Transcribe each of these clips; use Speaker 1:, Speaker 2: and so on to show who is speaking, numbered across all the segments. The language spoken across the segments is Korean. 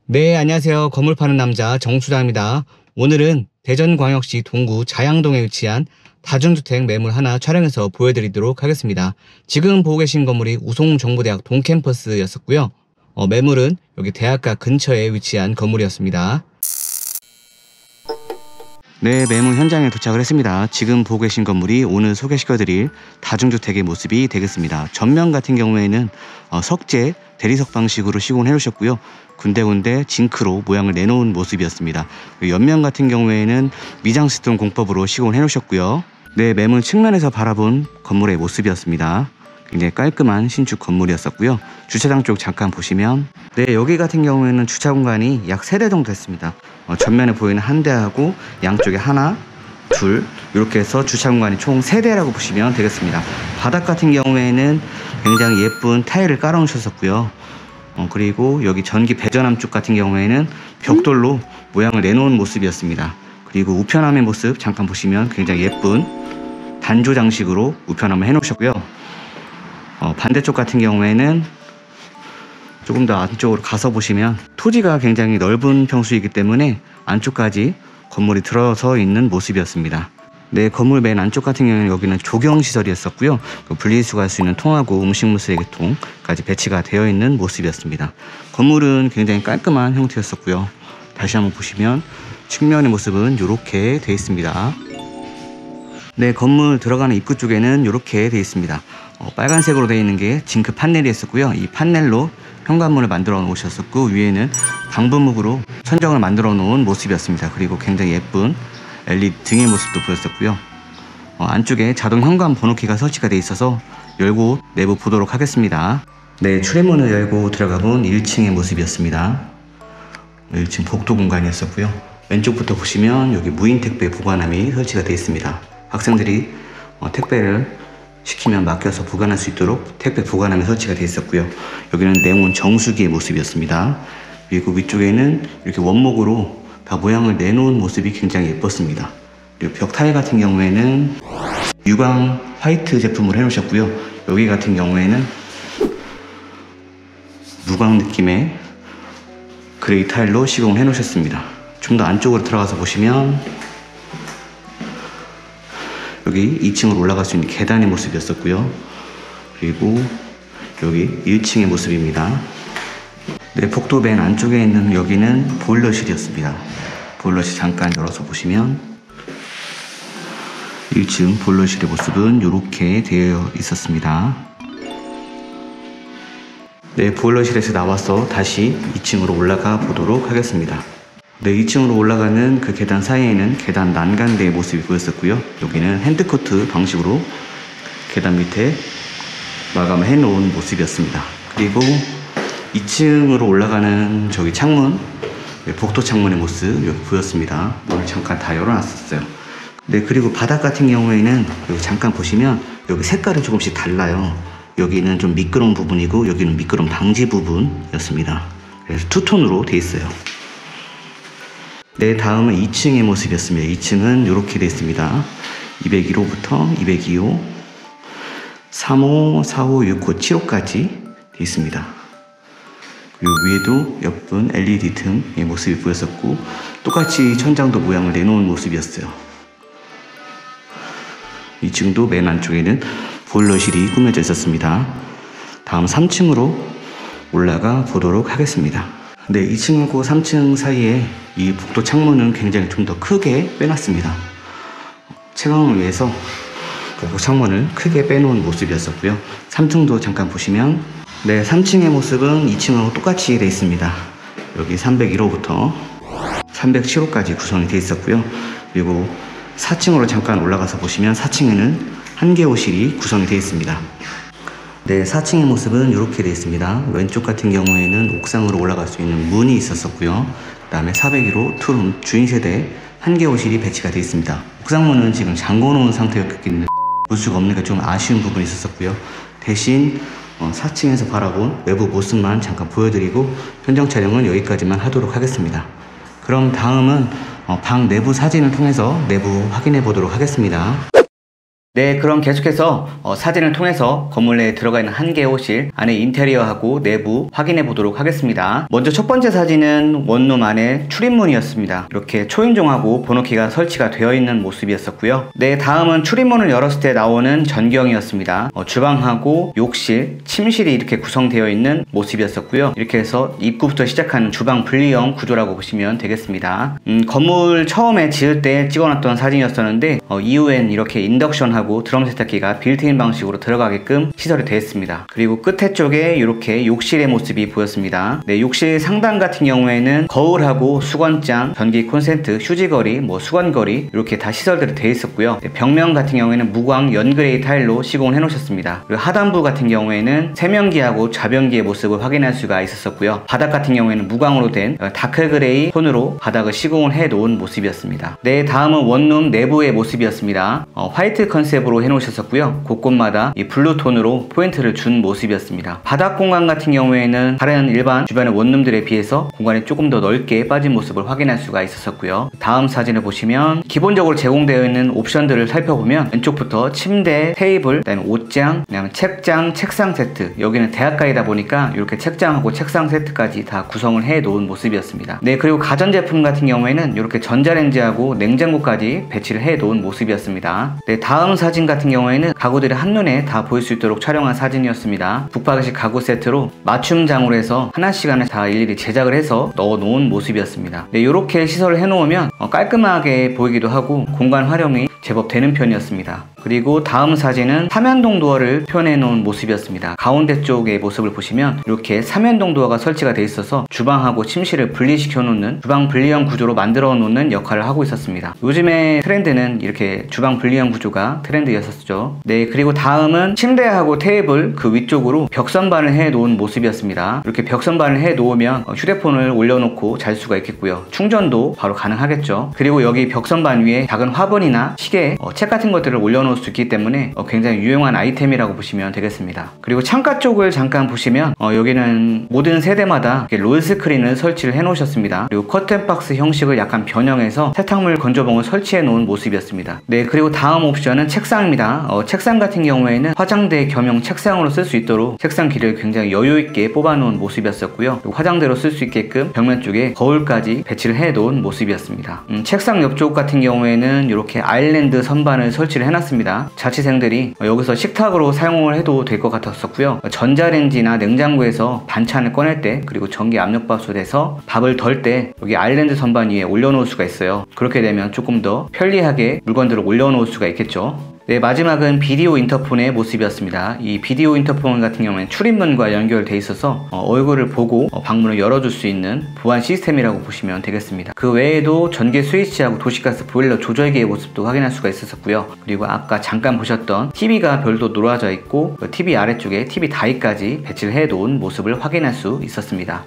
Speaker 1: 네, 안녕하세요. 건물 파는 남자 정수장입니다. 오늘은 대전광역시 동구 자양동에 위치한 다중주택 매물 하나 촬영해서 보여드리도록 하겠습니다. 지금 보고 계신 건물이 우송정보대학 동캠퍼스였었고요. 매물은 여기 대학가 근처에 위치한 건물이었습니다. 네, 매물 현장에 도착을 했습니다. 지금 보고 계신 건물이 오늘 소개시켜드릴 다중주택의 모습이 되겠습니다. 전면 같은 경우에는 석재 대리석 방식으로 시공을 해놓으셨고요. 군데군데 징크로 모양을 내놓은 모습이었습니다. 옆면 같은 경우에는 미장스톤 공법으로 시공을 해놓으셨고요. 네, 매물 측면에서 바라본 건물의 모습이었습니다. 굉장히 깔끔한 신축 건물이었었고요. 주차장 쪽 잠깐 보시면, 네, 여기 같은 경우에는 주차 공간이 약 3대 정도 됐습니다. 전면에 보이는 한 대하고 양쪽에 하나, 둘 이렇게 해서 주차 공간이 총 3대라고 보시면 되겠습니다. 바닥 같은 경우에는 굉장히 예쁜 타일을 깔아 놓으셨었고요. 그리고 여기 전기 배전함 쪽 같은 경우에는 벽돌로 모양을 내놓은 모습이었습니다. 그리고 우편함의 모습 잠깐 보시면 굉장히 예쁜 단조 장식으로 우편함을 해 놓으셨고요. 반대쪽 같은 경우에는 조금 더 안쪽으로 가서 보시면 토지가 굉장히 넓은 평수이기 때문에 안쪽까지 건물이 들어서 있는 모습이었습니다. 네, 건물 맨 안쪽 같은 경우는 여기는 조경시설이었었고요. 분리수거할 수 있는 통하고 음식물 쓰레기통까지 배치가 되어 있는 모습이었습니다. 건물은 굉장히 깔끔한 형태였었고요. 다시 한번 보시면 측면의 모습은 이렇게 되어 있습니다. 네, 건물 들어가는 입구 쪽에는 이렇게 되어 있습니다. 빨간색으로 되어 있는 게 징크 판넬이 있었고요. 이 판넬로 현관문을 만들어 놓으셨었고, 위에는 방부목으로 천정을 만들어 놓은 모습이었습니다. 그리고 굉장히 예쁜 LED 등의 모습도 보였었고요. 안쪽에 자동 현관 번호키가 설치가 되어 있어서 열고 내부 보도록 하겠습니다. 네, 출입문을 열고 들어가 본 1층의 모습이었습니다. 1층 복도 공간이었었고요. 왼쪽부터 보시면 여기 무인 택배 보관함이 설치가 되어 있습니다. 학생들이 택배를 시키면 맡겨서 보관할 수 있도록 택배 보관함이 설치가 되어 있었고요. 여기는 냉온 정수기의 모습이었습니다. 그리고 위쪽에는 이렇게 원목으로 다 모양을 내놓은 모습이 굉장히 예뻤습니다. 그리고 벽 타일 같은 경우에는 유광 화이트 제품을 해놓으셨고요. 여기 같은 경우에는 무광 느낌의 그레이 타일로 시공을 해놓으셨습니다. 좀 더 안쪽으로 들어가서 보시면 여기 2층으로 올라갈 수 있는 계단의 모습이었었고요. 그리고 여기 1층의 모습입니다. 네, 복도 맨 안쪽에 있는 여기는 보일러실이었습니다. 보일러실 잠깐 열어서 보시면 1층 보일러실의 모습은 이렇게 되어 있었습니다. 네, 보일러실에서 나와서 다시 2층으로 올라가 보도록 하겠습니다. 네, 2층으로 올라가는 그 계단 사이에는 계단 난간대의 모습이 보였었고요. 여기는 핸드커트 방식으로 계단 밑에 마감을 해놓은 모습이었습니다. 그리고 2층으로 올라가는 저기 창문, 복도 창문의 모습 여기 보였습니다. 문을 잠깐 다 열어놨었어요. 네, 그리고 바닥 같은 경우에는 여기 잠깐 보시면 여기 색깔이 조금씩 달라요. 여기는 좀 미끄러운 부분이고 여기는 미끄럼 방지 부분이었습니다. 그래서 투톤으로 되어 있어요. 네, 다음은 2층의 모습이었습니다. 2층은 이렇게 되어 있습니다. 201호부터 202호, 3호, 4호, 6호, 7호까지 되어 있습니다. 그리고 위에도 예쁜 LED 등의 모습이 보였었고, 똑같이 천장도 모양을 내놓은 모습이었어요. 2층도 맨 안쪽에는 보일러실이 꾸며져 있었습니다. 다음 3층으로 올라가 보도록 하겠습니다. 네, 2층하고 3층 사이에 이 복도 창문은 굉장히 좀 더 크게 빼놨습니다. 채광을 위해서 복도 창문을 크게 빼놓은 모습이었었고요. 3층도 잠깐 보시면, 네, 3층의 모습은 2층하고 똑같이 되어 있습니다. 여기 301호부터 307호까지 구성이 되어 있었고요. 그리고 4층으로 잠깐 올라가서 보시면 4층에는 한개호실이 구성이 되어 있습니다. 네, 4층의 모습은 이렇게 되어 있습니다. 왼쪽 같은 경우에는 옥상으로 올라갈 수 있는 문이 있었었고요. 그 다음에 401호 투룸 주인세대 한개호실이 배치가 되어 있습니다. 옥상문은 지금 잠궈 놓은 상태였기 때문에 볼 수가 없는 게 좀 아쉬운 부분이 있었었고요. 대신 4층에서 바라본 외부 모습만 잠깐 보여드리고 현장 촬영은 여기까지만 하도록 하겠습니다. 그럼 다음은 방 내부 사진을 통해서 내부 확인해 보도록 하겠습니다. 네, 그럼 계속해서 사진을 통해서 건물 내에 들어가 있는 한 개의 호실 안에 인테리어하고 내부 확인해 보도록 하겠습니다. 먼저 첫 번째 사진은 원룸 안에 출입문이었습니다. 이렇게 초인종하고 번호키가 설치가 되어 있는 모습이었었고요. 네, 다음은 출입문을 열었을 때 나오는 전경이었습니다. 주방하고 욕실, 침실이 이렇게 구성되어 있는 모습이었었고요. 이렇게 해서 입구부터 시작하는 주방 분리형 구조라고 보시면 되겠습니다. 건물 처음에 지을 때 찍어놨던 사진이었었는데 이후엔 이렇게 인덕션하고 드럼 세탁기가 빌트인 방식으로 들어가게끔 시설이 되어 있습니다. 그리고 끝에 쪽에 이렇게 욕실의 모습이 보였습니다. 네, 욕실 상단 같은 경우에는 거울하고 수건장, 변기 콘센트, 휴지거리, 수건거리 이렇게 다 시설들이 되어 있었고요. 네, 벽면 같은 경우에는 무광 연그레이 타일로 시공을 해 놓으셨습니다. 그리고 하단부 같은 경우에는 세면기하고 좌변기의 모습을 확인할 수가 있었었고요. 바닥 같은 경우에는 무광으로 된 다크그레이 톤으로 바닥을 시공을 해 놓은 모습이었습니다. 네, 다음은 원룸 내부의 모습이었습니다. 화이트 컨셉으로 해 놓으셨었고요. 곳곳마다 이 블루 톤으로 포인트를 준 모습이었습니다. 바닥 공간 같은 경우에는 다른 일반 주변의 원룸들에 비해서 공간이 조금 더 넓게 빠진 모습을 확인할 수가 있었었고요. 다음 사진을 보시면 기본적으로 제공되어 있는 옵션들을 살펴보면 왼쪽부터 침대, 테이블, 그다음에 옷장, 그다음에 책장, 책상 세트, 여기는 대학가이다 보니까 이렇게 책장하고 책상 세트까지 다 구성을 해 놓은 모습이었습니다. 네, 그리고 가전제품 같은 경우에는 이렇게 전자레인지하고 냉장고까지 배치를 해 놓은 모습이었습니다. 네, 다음 사진 같은 경우에는 가구들이 한눈에 다 보일 수 있도록 촬영한 사진이었습니다. 북박이식 가구 세트로 맞춤장으로 해서 하나씩 다 일일이 제작을 해서 넣어 놓은 모습이었습니다. 네, 이렇게 시설을 해 놓으면 깔끔하게 보이기도 하고 공간 활용이 제법 되는 편이었습니다. 그리고 다음 사진은 삼연동 도어를 표현해 놓은 모습이었습니다. 가운데 쪽의 모습을 보시면 이렇게 삼연동 도어가 설치가 되어 있어서 주방하고 침실을 분리시켜 놓는 주방 분리형 구조로 만들어 놓는 역할을 하고 있었습니다. 요즘에 트렌드는 이렇게 주방 분리형 구조가 트렌드였었죠. 네, 그리고 다음은 침대하고 테이블 그 위쪽으로 벽선반을 해 놓은 모습이었습니다. 이렇게 벽선반을 해 놓으면 휴대폰을 올려놓고 잘 수가 있겠고요. 충전도 바로 가능하겠죠. 그리고 여기 벽선반 위에 작은 화분이나 시계, 책 같은 것들을 올려놓을 수 있기 때문에 굉장히 유용한 아이템이라고 보시면 되겠습니다. 그리고 창가 쪽을 잠깐 보시면 여기는 모든 세대마다 롤 스크린을 설치를 해 놓으셨습니다. 그리고 커튼박스 형식을 약간 변형해서 세탁물 건조봉을 설치해 놓은 모습이었습니다. 네, 그리고 다음 옵션은 책상입니다. 책상 같은 경우에는 화장대 겸용 책상으로 쓸 수 있도록 책상 길을 굉장히 여유 있게 뽑아 놓은 모습이었었고요. 그리고 화장대로 쓸 수 있게끔 벽면 쪽에 거울까지 배치를 해 놓은 모습이었습니다. 책상 옆쪽 같은 경우에는 이렇게 아일랜드 선반을 설치를 해 놨습니다. 자취생들이 여기서 식탁으로 사용을 해도 될 것 같았었고요. 전자레인지나 냉장고에서 반찬을 꺼낼 때, 그리고 전기 압력밥솥에서 밥을 덜 때 여기 아일랜드 선반 위에 올려놓을 수가 있어요. 그렇게 되면 조금 더 편리하게 물건들을 올려놓을 수가 있겠죠. 네, 마지막은 비디오 인터폰의 모습이었습니다. 이 비디오 인터폰 같은 경우에는 출입문과 연결되어 있어서 얼굴을 보고 방문을 열어줄 수 있는 보안 시스템이라고 보시면 되겠습니다. 그 외에도 전기 스위치하고 도시가스 보일러 조절기의 모습도 확인할 수가 있었고요. 그리고 아까 잠깐 보셨던 TV가 별도 놓아져 있고 TV 아래쪽에 TV 다이까지 배치를 해 놓은 모습을 확인할 수 있었습니다.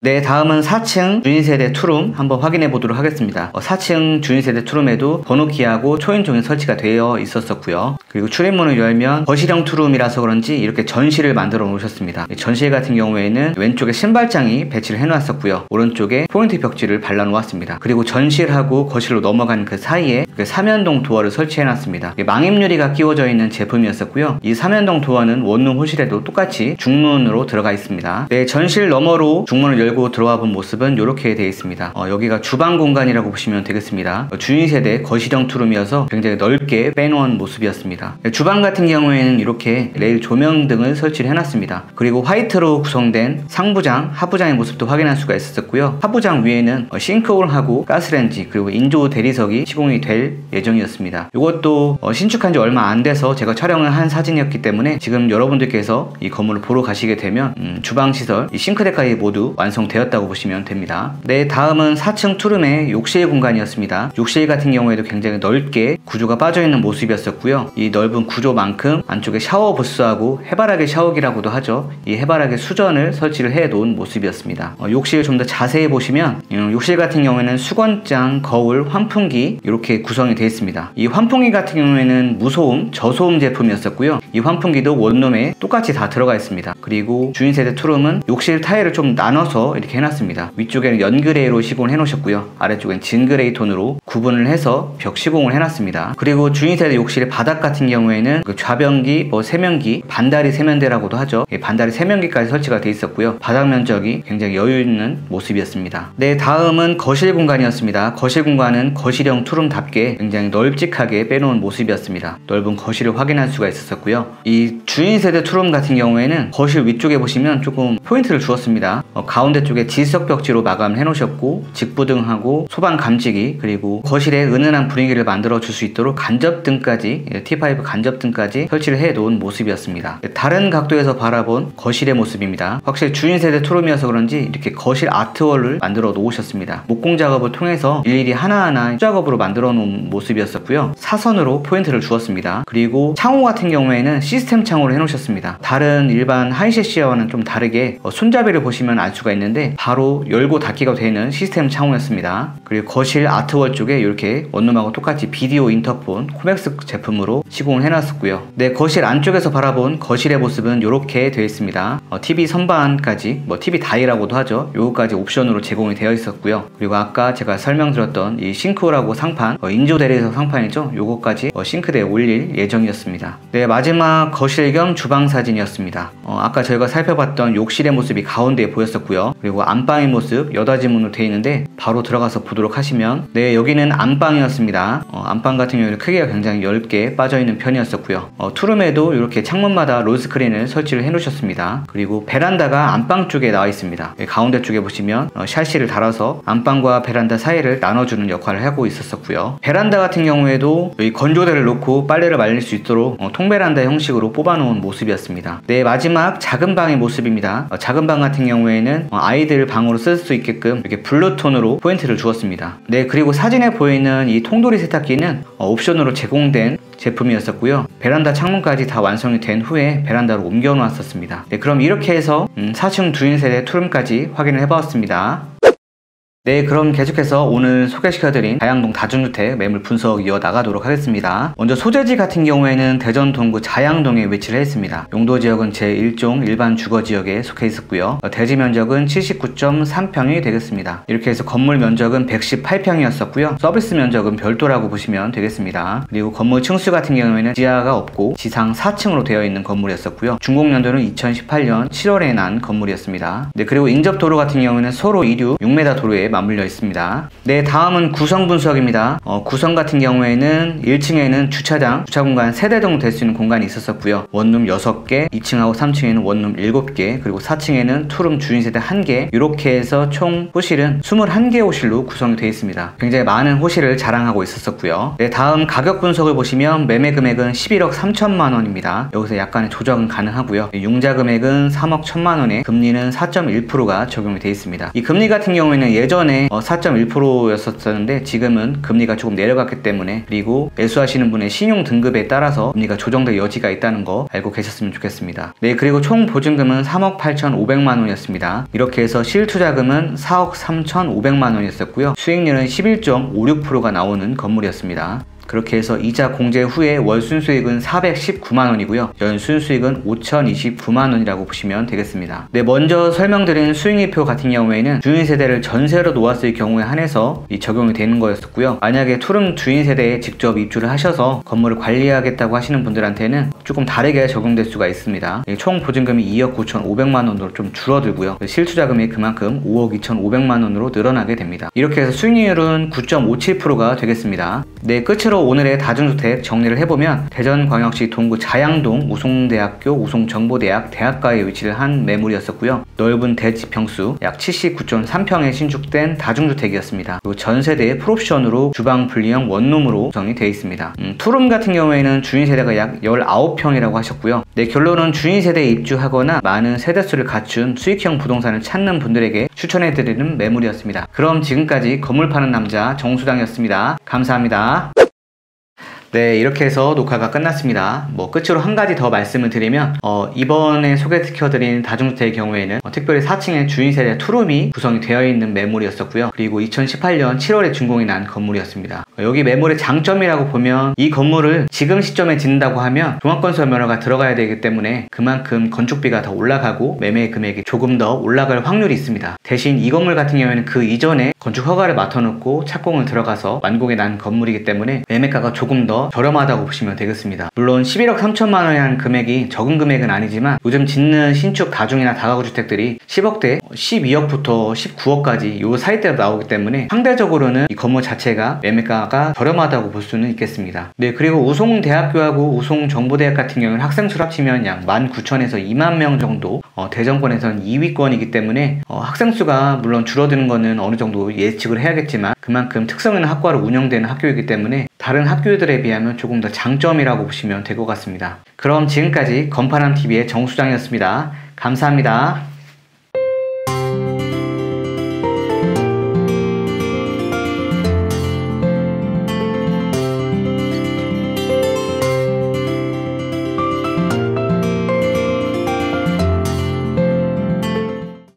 Speaker 1: 네, 다음은 4층 주인세대 투룸 한번 확인해 보도록 하겠습니다. 4층 주인세대 투룸에도 번호키하고 초인종이 설치가 되어 있었고요. 그리고 출입문을 열면 거실형 투룸이라서 그런지 이렇게 전실을 만들어 놓으셨습니다. 전실 같은 경우에는 왼쪽에 신발장이 배치를 해 놨었고요. 오른쪽에 포인트 벽지를 발라 놓았습니다. 그리고 전실하고 거실로 넘어간 그 사이에 삼연동 도어를 설치해 놨습니다. 망임유리가 끼워져 있는 제품이었었고요. 이 삼연동 도어는 원룸 호실에도 똑같이 중문으로 들어가 있습니다. 네, 전실 너머로 중문을 열고 들어와 본 모습은 이렇게 되어 있습니다. 여기가 주방 공간이라고 보시면 되겠습니다. 주인세대 거실형 투룸이어서 굉장히 넓게 빼놓은 모습이었습니다. 주방 같은 경우에는 이렇게 레일 조명 등을 설치를 해놨습니다. 그리고 화이트로 구성된 상부장, 하부장의 모습도 확인할 수가 있었고요. 하부장 위에는 싱크홀하고 가스레인지 그리고 인조 대리석이 시공이 될 예정이었습니다. 이것도 신축한 지 얼마 안 돼서 제가 촬영을 한 사진이었기 때문에 지금 여러분들께서 이 건물을 보러 가시게 되면 주방 시설, 이 싱크대까지 모두 완성되었다고 보시면 됩니다. 네, 다음은 4층 투룸의 욕실 공간이었습니다. 욕실 같은 경우에도 굉장히 넓게 구조가 빠져있는 모습이었었고요. 이 넓은 구조만큼 안쪽에 샤워 부스하고 해바라기 샤워기라고도 하죠. 이 해바라기 수전을 설치를 해 놓은 모습이었습니다. 욕실 좀 더 자세히 보시면 욕실 같은 경우에는 수건장, 거울, 환풍기 이렇게 구성이 되어 있습니다. 이 환풍기 같은 경우에는 무소음, 저소음 제품이었었고요. 이 환풍기도 원룸에 똑같이 다 들어가 있습니다. 그리고 주인세대 투룸은 욕실 타일을 좀 나눠서 나눠서 이렇게 해놨습니다. 위쪽에는 연그레이로 시공을 해놓으셨고요. 아래쪽엔 진그레이 톤으로 구분을 해서 벽 시공을 해놨습니다. 그리고 주인세대 욕실의 바닥 같은 경우에는 그 좌변기, 세면기, 반다리 세면대라고도 하죠. 반다리 세면기까지 설치가 돼 있었고요. 바닥 면적이 굉장히 여유 있는 모습이었습니다. 네, 다음은 거실 공간이었습니다. 거실 공간은 거실형 투룸답게 굉장히 널찍하게 빼놓은 모습이었습니다. 넓은 거실을 확인할 수가 있었고요. 이 주인세대 투룸 같은 경우에는 거실 위쪽에 보시면 조금 포인트를 주었습니다. 가운데 쪽에 지석벽지로 마감을 해놓으셨고 직부등하고 소방 감지기, 그리고 거실에 은은한 분위기를 만들어 줄 수 있도록 간접등까지, T5 간접등까지 설치를 해 놓은 모습이었습니다. 다른 각도에서 바라본 거실의 모습입니다. 확실히 주인세대 투룸이어서 그런지 이렇게 거실 아트월을 만들어 놓으셨습니다. 목공 작업을 통해서 일일이 하나하나 작업으로 만들어 놓은 모습이었었고요. 사선으로 포인트를 주었습니다. 그리고 창호 같은 경우에는 시스템 창호를 해 놓으셨습니다. 다른 일반 하이셰시아와는 좀 다르게 손잡이를 보시면 알 수가 있는데 바로 열고 닫기가 되는 시스템 창호였습니다. 그리고 거실 아트월 쪽에 이렇게 원룸하고 똑같이 비디오 인터폰 코맥스 제품으로 시공을 해놨었고요. 네, 거실 안쪽에서 바라본 거실의 모습은 이렇게 되어 있습니다. TV 선반까지, TV 다이라고도 하죠. 요거까지 옵션으로 제공이 되어 있었고요. 그리고 아까 제가 설명드렸던 이 싱크홀하고 상판, 인조 대리석 상판이죠. 요거까지 싱크대에 올릴 예정이었습니다. 네, 마지막 거실 겸 주방 사진이었습니다. 아까 저희가 살펴봤던 욕실의 모습이 가운데에 보였었고요. 그리고 안방의 모습 여닫이 문으로 되어 있는데 바로 들어가서 보도록 하시면, 네, 여기는 안방이었습니다. 안방 같은 경우에는 크기가 굉장히 얇게 빠져있는 편이었었고요. 투룸에도 이렇게 창문마다 롤스크린을 설치를 해 놓으셨습니다. 그리고 베란다가 안방 쪽에 나와 있습니다. 가운데 쪽에 보시면 샤시를 달아서 안방과 베란다 사이를 나눠주는 역할을 하고 있었고요. 베란다 같은 경우에도 여기 건조대를 놓고 빨래를 말릴 수 있도록 통베란다 형식으로 뽑아놓은 모습이었습니다. 네, 마지막 작은 방의 모습입니다. 작은 방 같은 경우에는 아이들 방으로 쓸 수 있게끔 이렇게 블루톤으로 포인트를 주었습니다. 네, 그리고 사진에 보이는 이 통돌이 세탁기는 옵션으로 제공된 제품이었었고요. 베란다 창문까지 다 완성이 된 후에 베란다로 옮겨 놓았었습니다. 네, 그럼 이렇게 해서 4층 주인세대 투룸까지 확인을 해봤습니다. 네, 그럼 계속해서 오늘 소개시켜드린 자양동 다중주택 매물 분석 이어나가도록 하겠습니다. 먼저 소재지 같은 경우에는 대전 동구 자양동에 위치를 했습니다. 용도지역은 제1종 일반 주거지역에 속해 있었고요. 대지 면적은 79.3평이 되겠습니다. 이렇게 해서 건물 면적은 118평이었었고요. 서비스 면적은 별도라고 보시면 되겠습니다. 그리고 건물 층수 같은 경우에는 지하가 없고 지상 4층으로 되어 있는 건물이었었고요. 준공연도는 2018년 7월에 난 건물이었습니다. 네, 그리고 인접도로 같은 경우는 소로 2류 6m 도로에 맞물려 있습니다. 네, 다음은 구성 분석입니다. 구성 같은 경우에는 1층에는 주차 공간 3대 정도 될 수 있는 공간이 있었었고요. 원룸 6개, 2층하고 3층에는 원룸 7개, 그리고 4층에는 투룸 주인세대 1개, 이렇게 해서 총 호실은 21개 호실로 구성이 되어 있습니다. 굉장히 많은 호실을 자랑하고 있었고요. 네, 다음 가격 분석을 보시면 매매 금액은 11억 3천만 원입니다. 여기서 약간의 조정은 가능하고요. 융자 금액은 3억 1천만 원에 금리는 4.1%가 적용이 되어 있습니다. 이 금리 같은 경우에는 예전에 4.1%였었는데 지금은 금리가 조금 내려갔기 때문에, 그리고 매수하시는 분의 신용 등급에 따라서 금리가 조정될 여지가 있다는 거 알고 계셨으면 좋겠습니다. 네, 그리고 총 보증금은 3억 8,500만 원이었습니다. 이렇게 해서 실투자금은 4억 3,500만 원이었었고요. 수익률은 11.56%가 나오는 건물이었습니다. 그렇게 해서 이자 공제 후에 월 순수익은 419만 원이고요. 연 순수익은 5,029만 원이라고 보시면 되겠습니다. 네, 먼저 설명드린 수익률표 같은 경우에는 주인세대를 전세로 놓았을 경우에 한해서 적용이 되는 거였었고요. 만약에 투룸 주인세대에 직접 입주를 하셔서 건물을 관리하겠다고 하시는 분들한테는 조금 다르게 적용될 수가 있습니다. 총 보증금이 2억 9,500만 원으로 좀 줄어들고요. 실투자금이 그만큼 5억 2,500만 원으로 늘어나게 됩니다. 이렇게 해서 수익률은 9.57%가 되겠습니다. 네, 끝으로 오늘의 다중주택 정리를 해보면 대전광역시 동구 자양동 우송대학교 우송정보대학 대학가에 위치를 한 매물이었었고요. 넓은 대지 평수 약 79.3평에 신축된 다중주택이었습니다. 그리고 전세대 풀옵션으로 주방 분리형 원룸으로 구성이 되어 있습니다. 투룸 같은 경우에는 주인세대가 약 19평이라고 하셨고요. 네, 결론은 주인세대에 입주하거나 많은 세대수를 갖춘 수익형 부동산을 찾는 분들에게 추천해드리는 매물이었습니다. 그럼 지금까지 건물 파는 남자 정수당이었습니다. 감사합니다. 네, 이렇게 해서 녹화가 끝났습니다. 끝으로 한 가지 더 말씀을 드리면 이번에 소개시켜드린 다중주택의 경우에는 특별히 4층에 주인세대 투룸이 구성이 되어 있는 매물이었었고요. 그리고 2018년 7월에 준공이 난 건물이었습니다. 여기 매물의 장점이라고 보면 이 건물을 지금 시점에 짓는다고 하면 종합건설 면허가 들어가야 되기 때문에 그만큼 건축비가 더 올라가고 매매 금액이 조금 더 올라갈 확률이 있습니다. 대신 이 건물 같은 경우에는 그 이전에 건축 허가를 맡아놓고 착공을 들어가서 완공이 난 건물이기 때문에 매매가가 조금 더 저렴하다고 보시면 되겠습니다. 물론 11억 3천만 원이라는 금액이 적은 금액은 아니지만 요즘 짓는 신축 다중이나 다가구 주택들이 10억대 12억부터 19억까지 요 사이대로 나오기 때문에 상대적으로는 이 건물 자체가 매매가가 저렴하다고 볼 수는 있겠습니다. 네, 그리고 우송대학교하고 우송정보대학 같은 경우는 학생 수 합치면 약 19,000에서 2만 명 정도, 대전권에서는 2위권이기 때문에 학생 수가 물론 줄어드는 거는 어느 정도 예측을 해야겠지만 그만큼 특성 있는 학과로 운영되는 학교이기 때문에 다른 학교들에 비하면 조금 더 장점이라고 보시면 될 것 같습니다. 그럼 지금까지 건파람TV의 정수장이었습니다. 감사합니다.